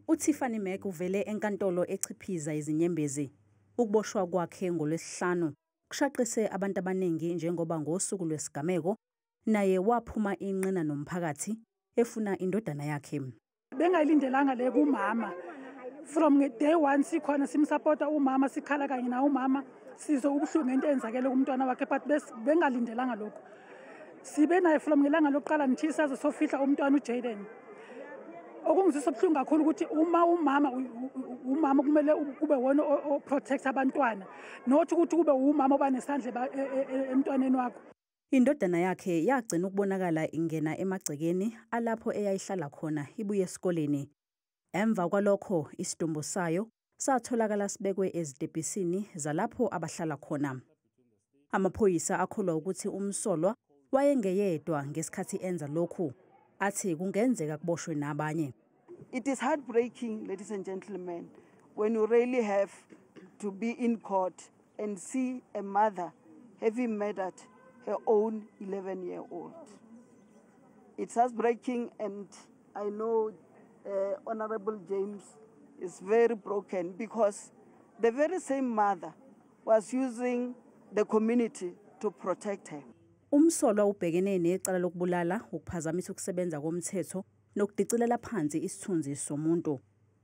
uTiffany Mac uvele enkantolo echiphiza izinyembezi. Ukuboshwa kwakhe ngoLwesihlanu kushaqise abantu abaningi njengoba ngosuku lwesigameko naye waphuma inqina nomphakathi efuna indodana yakhe. Bengayilindelanga le kumama. From day one sikhona simsupporta umama sikhala kanye na umama sizo ubuhlungu into enzakele kumntwana wakhe but bengalindelanga lokho. Sibe naye from ngelanga lokuqala nithi saze sofihla umntwana uJayden. Okungizisa ubuhlungu kakhulu ukuthi umama kumele kube wona oprotect abantwana not ukuthi kube umama obanesandla emntwaneni wakho. Indodana yakhe yagcina ukubonakala ingena emagcekeni alapho eyayihlala khona ibuye esikoleni. Emva kwalokho isidumbu sayo satholakala sibekwe ezitebhisini zalapho abahlala khona. Amaphoyisa akholwa ukuthi umsolwa wayengeyedwa ngesikhathi enza lokhu, athi kungenzeka kuboshwe nabanye. It is heartbreaking, ladies and gentlemen, when you really have to be in court and see a mother having murdered her own 11-year-old. It's heartbreaking, and I know Honorable James is very broken because the very same mother was using the community to protect her. Umsolwa ubhekene necala lokubulala, ukuphazamisa ukusebenza komthetho nokudicilela phansi isithunzi somuntu.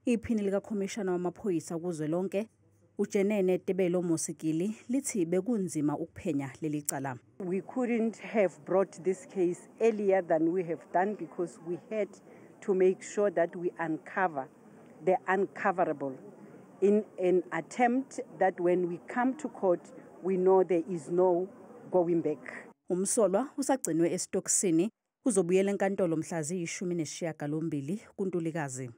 Iphini likakhomishana wamaphoyisa kuzwelonke uJenene Tebelo Mosikili lithi bekunzima ukuphenya leli cala. We couldn't have brought this case earlier than we have done because we had to make sure that we uncover the uncoverable in an attempt that when we come to court, we know there is no going back. Umsolwa usagcinwe esitokisini uzobuyela enkantolo mhla zi-18 kuNtulikazi.